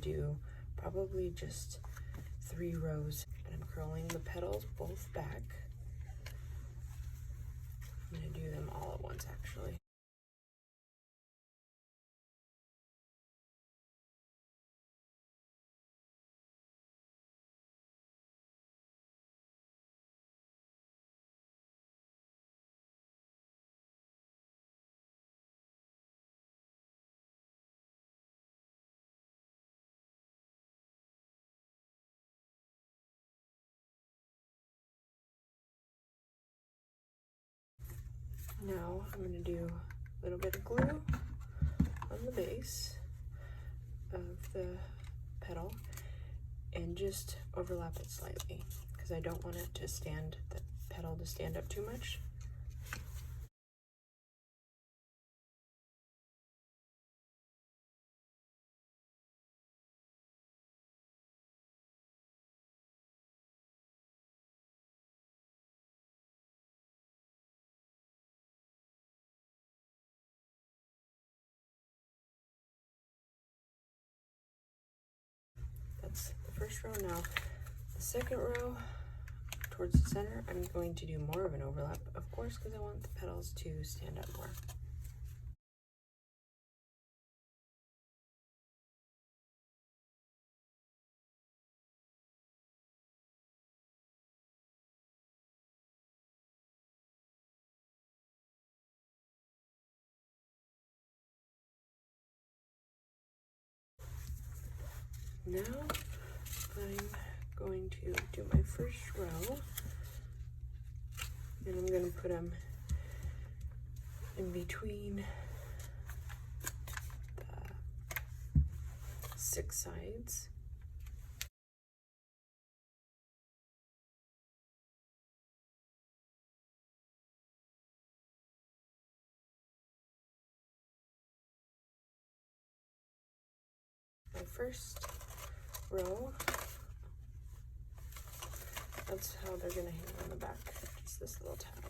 do probably just 3 rows, and I'm curling the petals both back. I'm gonna do them all at once actually. Now I'm going to do a little bit of glue on the base of the petal and just overlap it slightly because I don't want it to stand, the petal to stand up too much. That's the first row. Now the second row towards the center, I'm going to do more of an overlap, of course, because I want the petals to stand up more. Now I'm going to do my first row, and I'm going to put them in between the 6 sides. My first row, that's how they're going to hang on the back, just this little tab.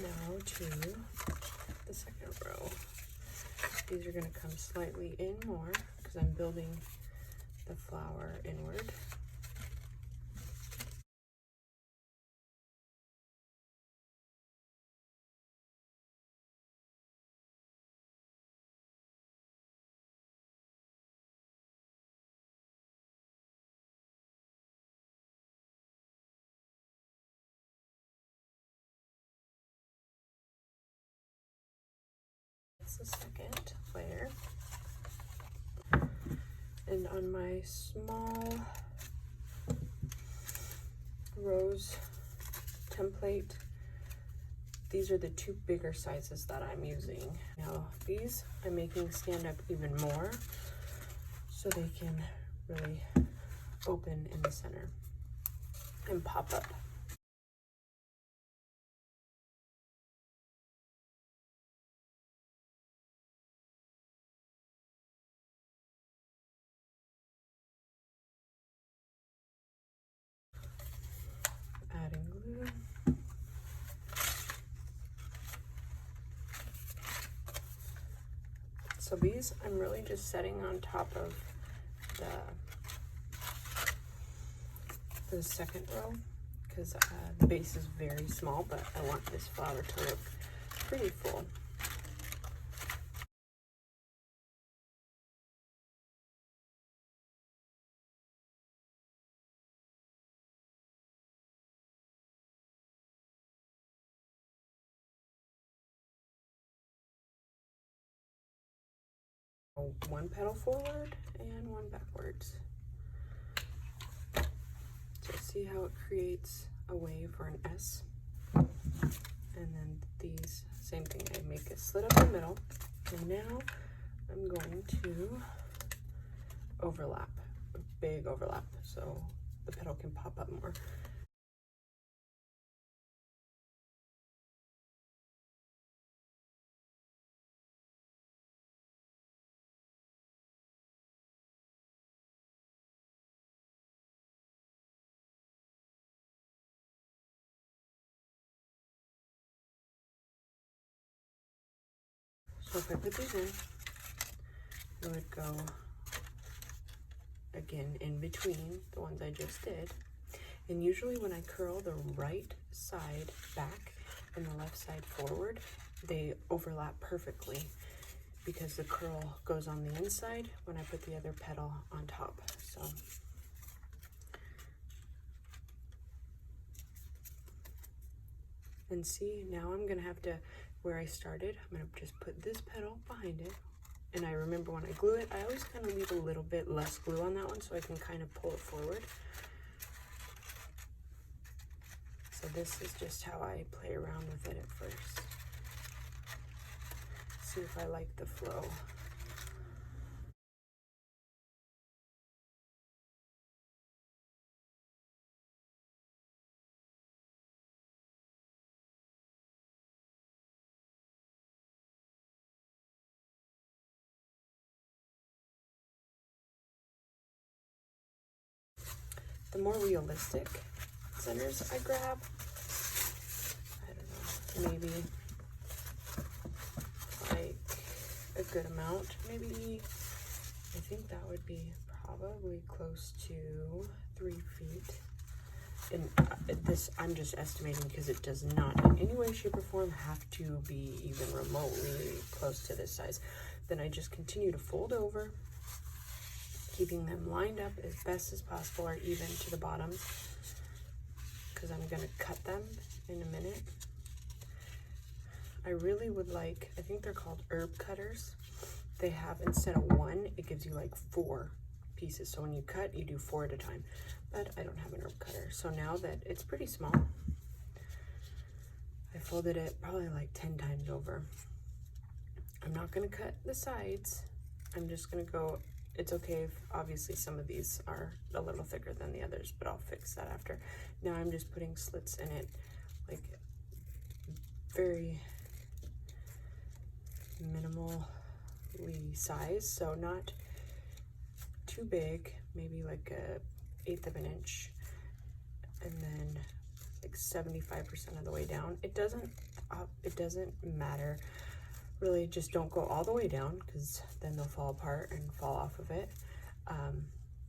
Now to the second row. These are going to come slightly in more because I'm building the flower inward. That's the second layer. And on my small rose template, these are the 2 bigger sizes that I'm using. Now these I'm making stand up even more so they can really open in the center and pop up. Adding glue. So these I'm really just setting on top of the second row because the base is very small, but I want this flower to look pretty full. One petal forward and one backwards. So see how it creates a wave or an S? And then these, same thing, I make a slit up the middle, and now I'm going to overlap, a big overlap, so the petal can pop up more. if I put these in, it would go again in between the ones I just did. And usually when I curl the right side back and the left side forward, they overlap perfectly because the curl goes on the inside when I put the other petal on top. So and see, now I'm gonna have to, where I started, I'm gonna just put this petal behind it. And I remember when I glue it, I always kind of leave a little bit less glue on that one so I can kind of pull it forward. So this is just how I play around with it at first. See if I like the flow. The more realistic centers I grab, I don't know, maybe like a good amount, maybe, I think that would be probably close to 3 feet. And this, I'm just estimating because it does not in any way, shape, or form have to be even remotely close to this size. Then I just continue to fold over, keeping them lined up as best as possible or even to the bottoms, because I'm gonna cut them in a minute. I really would like, I think they're called herb cutters. They have, instead of 1, it gives you like 4 pieces. So when you cut, you do 4 at a time, but I don't have an herb cutter. So now that it's pretty small, I folded it probably like 10 times over. I'm not gonna cut the sides. I'm just gonna go, it's okay if obviously some of these are a little thicker than the others, but I'll fix that after. Now I'm just putting slits in it, like very minimally sized, so not too big, maybe like a 1/8 of an inch, and then like 75% of the way down. It doesn't matter. Really, just don't go all the way down because then they'll fall apart and fall off of it.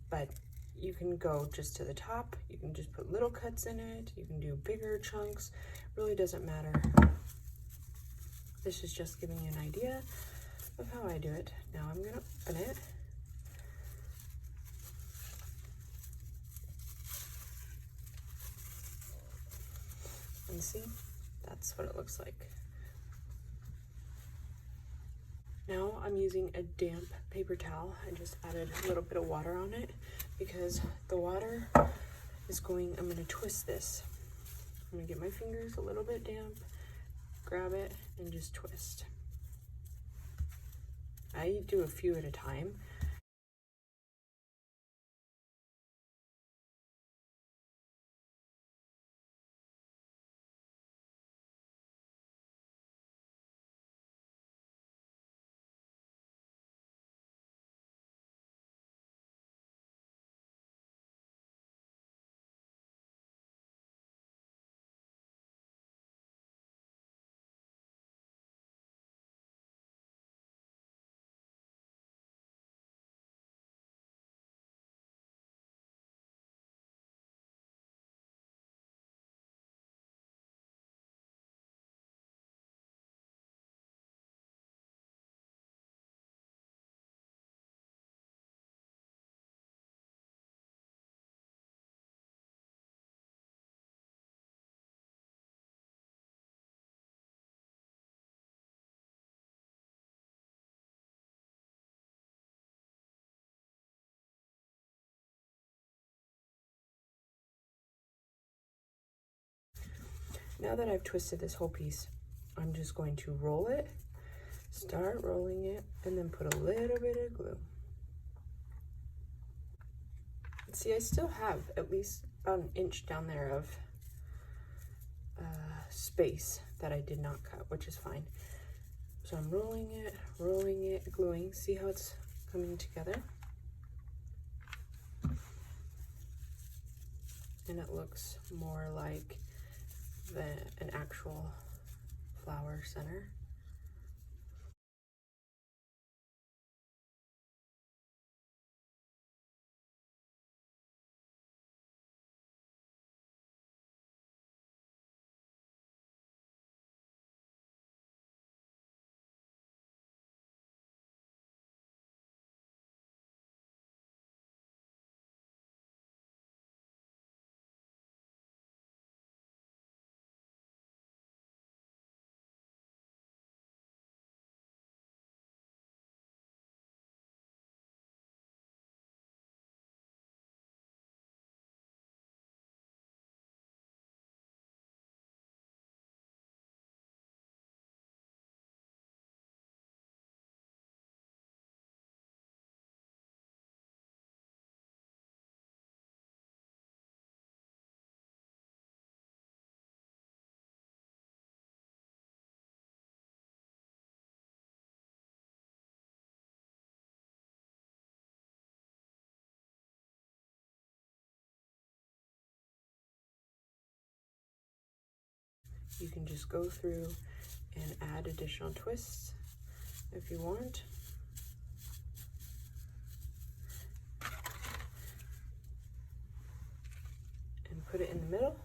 But you can go just to the top. You can just put little cuts in it. You can do bigger chunks. Really doesn't matter. This is just giving you an idea of how I do it. Now I'm gonna open it. And see, that's what it looks like. Now I'm using a damp paper towel. I just added a little bit of water on it because the water is going, I'm gonna twist this. I'm gonna get my fingers a little bit damp, grab it, and just twist. I do a few at a time. Now that I've twisted this whole piece, I'm just going to roll it, start rolling it, and then put a little bit of glue. See, I still have at least about 1 inch down there of space that I did not cut, which is fine. So I'm rolling it, gluing. See how it's coming together? And it looks more like an actual flower center. You can just go through and add additional twists if you want. And put it in the middle.